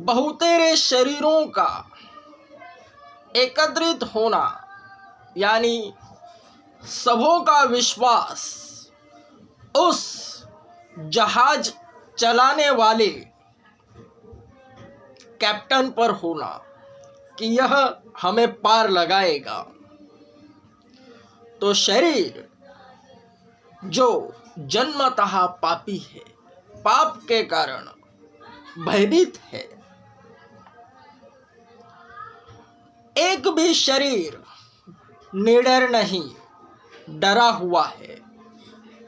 बहुतेरे शरीरों का एकत्रित होना, यानी सबों का विश्वास उस जहाज चलाने वाले कैप्टन पर होना कि यह हमें पार लगाएगा। तो शरीर जो जन्मतः पापी है, पाप के कारण भयभीत है, एक भी शरीर निडर नहीं, डरा हुआ है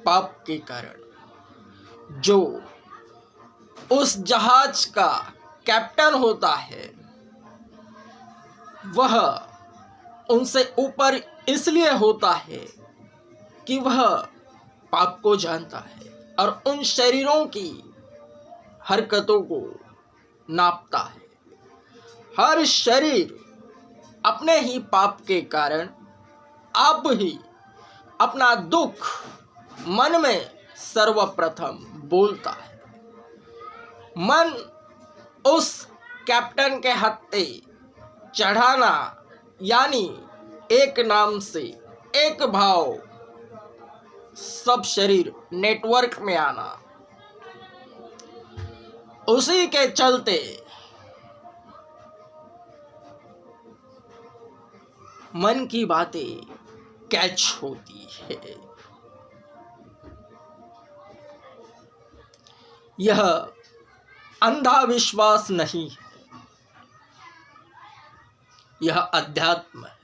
पाप के कारण। जो उस जहाज का कैप्टन होता है वह उनसे ऊपर इसलिए होता है कि वह पाप को जानता है और उन शरीरों की हरकतों को नापता है। हर शरीर अपने ही पाप के कारण आप ही अपना दुख मन में सर्वप्रथम बोलता है। मन उस कैप्टन के हत्थे चढ़ाना, यानी एक नाम से एक भाव, सब शरीर नेटवर्क में आना, उसी के चलते मन की बातें कैच होती है। यह अंधा विश्वास नहीं है, यह अध्यात्म है।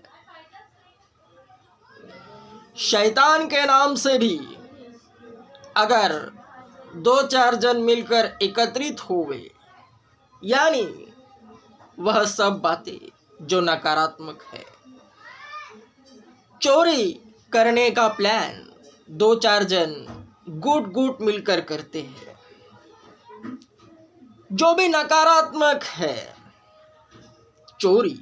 शैतान के नाम से भी अगर 2-4 जन मिलकर एकत्रित हुए, यानी वह सब बातें जो नकारात्मक है, चोरी करने का प्लान 2-4 जन गुट मिलकर करते हैं, जो भी नकारात्मक है, चोरी,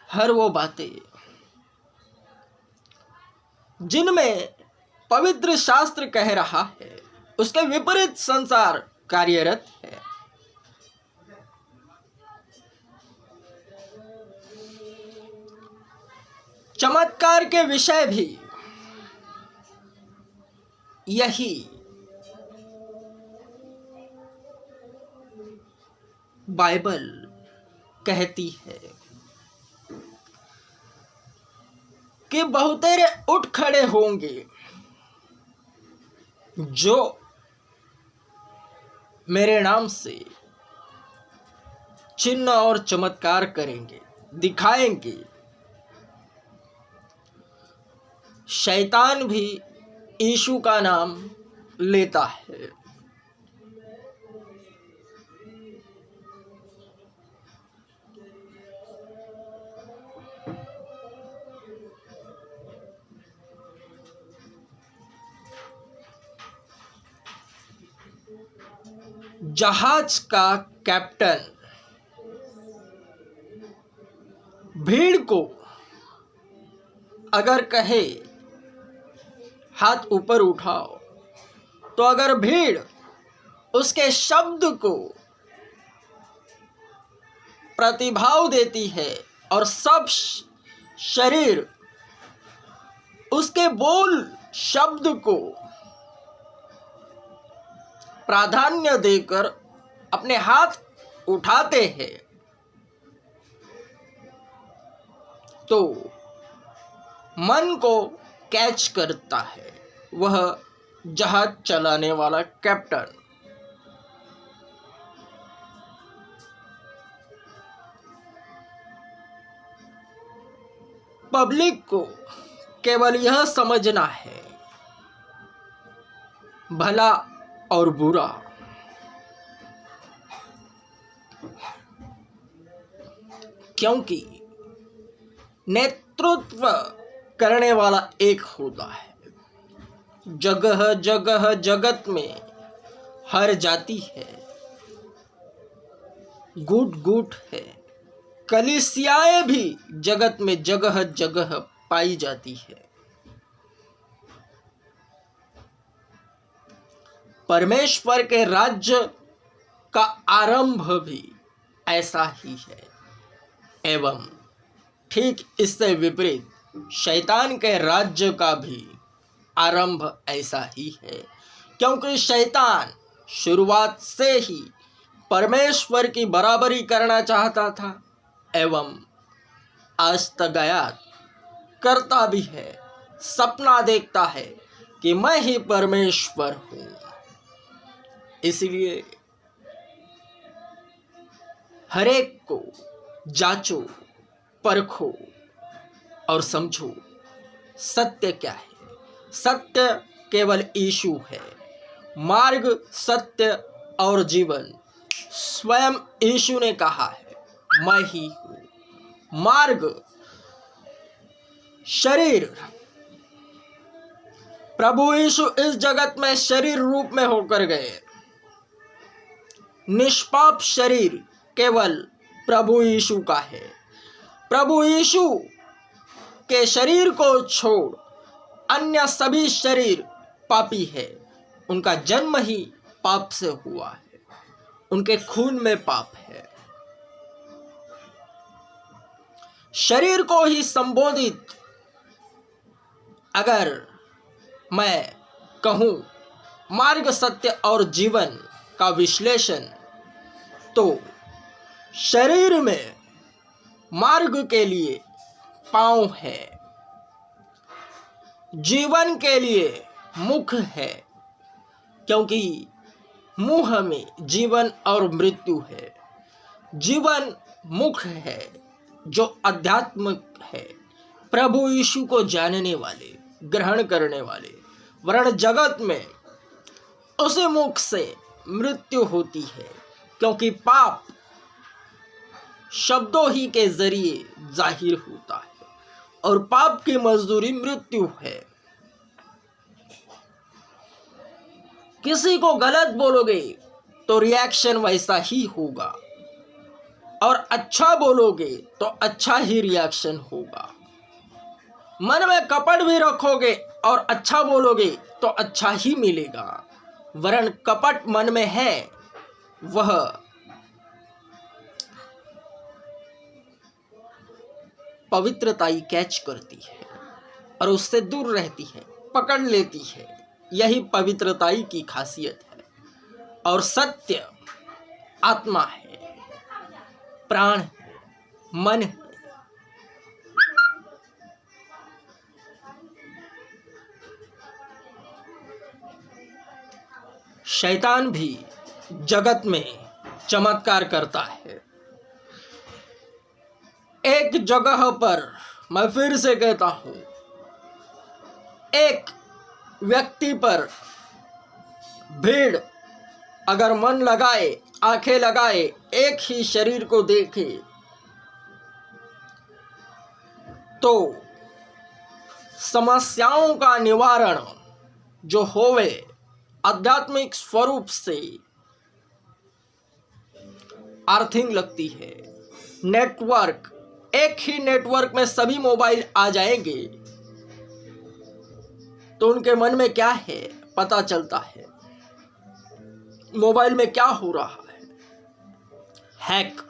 हर वो बातें जिनमें पवित्र शास्त्र कह रहा है उसके विपरीत संसार कार्यरत है। चमत्कार के विषय भी यही बाइबल कहती है कि बहुतेरे उठ खड़े होंगे जो मेरे नाम से चिन्ह और चमत्कार करेंगे, दिखाएंगे। शैतान भी यीशु का नाम लेता है। जहाज का कैप्टन भीड़ को अगर कहे हाथ ऊपर उठाओ, तो अगर भीड़ उसके शब्द को प्रतिभाव देती है और सब शरीर उसके बोल शब्द को प्राधान्य देकर अपने हाथ उठाते हैं, तो मन को कैच करता है वह जहाज चलाने वाला कैप्टन। पब्लिक को केवल यह समझना है भला और बुरा, क्योंकि नेतृत्व करने वाला एक होता है। जगह जगह जगत में हर जाति है, गुट है, कलीसियाएं भी जगत में जगह जगह पाई जाती है। परमेश्वर के राज्य का आरंभ भी ऐसा ही है, एवं ठीक इससे विपरीत शैतान के राज्य का भी आरंभ ऐसा ही है, क्योंकि शैतान शुरुआत से ही परमेश्वर की बराबरी करना चाहता था एवं आज तक करता भी है। सपना देखता है कि मैं ही परमेश्वर हूँ। इसलिए हरेक को जांचो, परखो और समझो सत्य क्या है। सत्य केवल यीशु है। मार्ग, सत्य और जीवन स्वयं यीशु ने कहा है, मैं ही हूँ। मार्ग, शरीर, प्रभु यीशु इस जगत में शरीर रूप में होकर गए। निष्पाप शरीर केवल प्रभु यीशु का है। प्रभु यीशु के शरीर को छोड़ अन्य सभी शरीर पापी है। उनका जन्म ही पाप से हुआ है। उनके खून में पाप है। शरीर को ही संबोधित अगर मैं कहूं मार्ग, सत्य और जीवन का विश्लेषण, तो शरीर में मार्ग के लिए पांव है, जीवन के लिए मुख है, क्योंकि मुंह में जीवन और मृत्यु है। जीवन मुख है जो अध्यात्मिक है, प्रभु यीशु को जानने वाले, ग्रहण करने वाले, वरन जगत में उस मुख से मृत्यु होती है, क्योंकि पाप शब्दों ही के जरिए जाहिर होता है और पाप की मजदूरी मृत्यु है। किसी को गलत बोलोगे तो रिएक्शन वैसा ही होगा, और अच्छा बोलोगे तो अच्छा ही रिएक्शन होगा। मन में कपट भी रखोगे और अच्छा बोलोगे तो अच्छा ही मिलेगा, वरन कपट मन में है वह पवित्रताई कैच करती है और उससे दूर रहती है, पकड़ लेती है। यही पवित्रताई की खासियत है। और सत्य आत्मा है, प्राण है, मन है। शैतान भी जगत में चमत्कार करता है। एक जगह पर मैं फिर से कहता हूं, एक व्यक्ति पर भीड़ अगर मन लगाए, आंखें लगाए, एक ही शरीर को देखे, तो समस्याओं का निवारण जो होवे आध्यात्मिक स्वरूप से अर्थिंग लगती है। नेटवर्क, एक ही नेटवर्क में सभी मोबाइल आ जाएंगे तो उनके मन में क्या है पता चलता है। मोबाइल में क्या हो रहा है, हैक।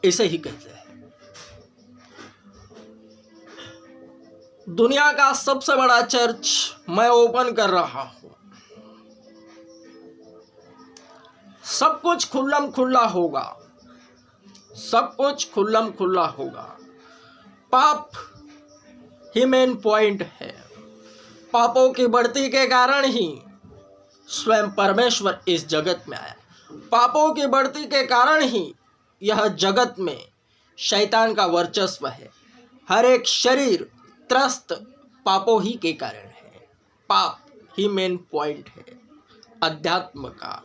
इसे ही कहते हैं। दुनिया का सबसे बड़ा चर्च मैं ओपन कर रहा हूं। सब कुछ खुल्लम खुल्ला होगा, सब कुछ खुल्लम खुल्ला होगा। पाप ही मेन पॉइंट है। पापों की बढ़ती के कारण ही स्वयं परमेश्वर इस जगत में आया। पापों की बढ़ती के कारण ही यह जगत में शैतान का वर्चस्व है। हर एक शरीर त्रस्त पापों ही के कारण है। पाप ही मेन पॉइंट है अध्यात्म का।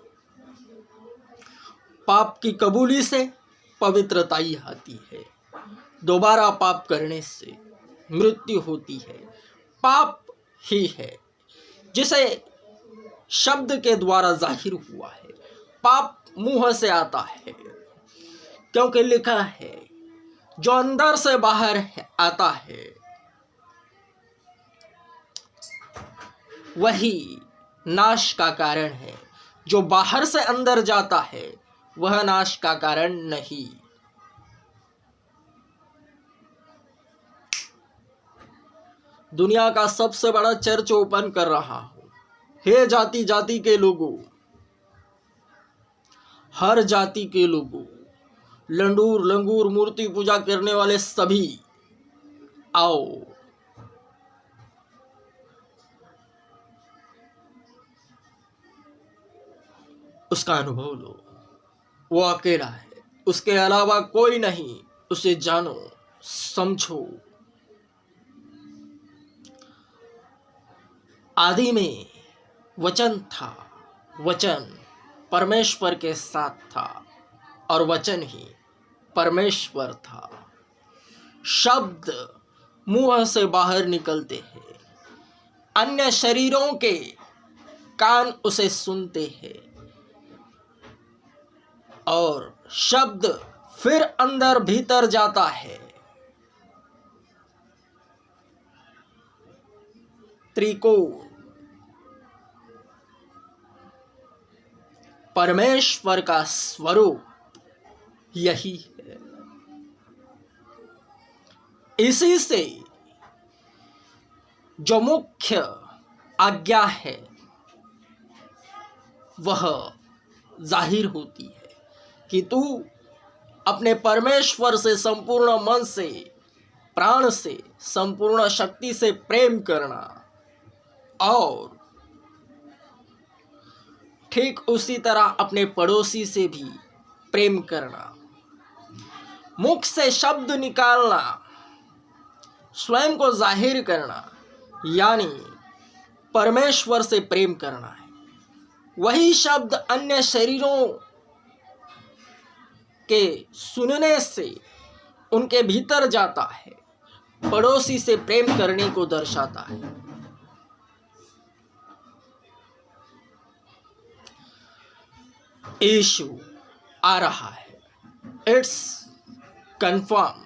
पाप की कबूली से पवित्रता ही आती है। दोबारा पाप करने से मृत्यु होती है। पाप ही है जिसे शब्द के द्वारा जाहिर हुआ है। पाप मुंह से आता है, क्योंकि लिखा है जो अंदर से बाहर आता है वही नाश का कारण है, जो बाहर से अंदर जाता है वह नाश का कारण नहीं। दुनिया का सबसे बड़ा चर्च ओपन कर रहा हूं। हे जाति जाति के लोगों, हर जाति के लोगों, लंडूर लंगूर मूर्ति पूजा करने वाले सभी आओ। उसका अनुभव लो। वो अकेला है, उसके अलावा कोई नहीं। उसे जानो, समझो। आदि में वचन था, वचन परमेश्वर के साथ था और वचन ही परमेश्वर था। शब्द मुंह से बाहर निकलते हैं, अन्य शरीरों के कान उसे सुनते हैं और शब्द फिर अंदर भीतर जाता है। त्रिकोण परमेश्वर का स्वरूप यही है। इसी से जो मुख्य आज्ञा है वह जाहिर होती है कि तू अपने परमेश्वर से संपूर्ण मन से, प्राण से, संपूर्ण शक्ति से प्रेम करना और ठीक उसी तरह अपने पड़ोसी से भी प्रेम करना। मुख से शब्द निकालना, स्वयं को जाहिर करना, यानी परमेश्वर से प्रेम करना है। वही शब्द अन्य शरीरों के सुनने से उनके भीतर जाता है, पड़ोसी से प्रेम करने को दर्शाता है। यीशु आ रहा है, इट्स कंफर्म।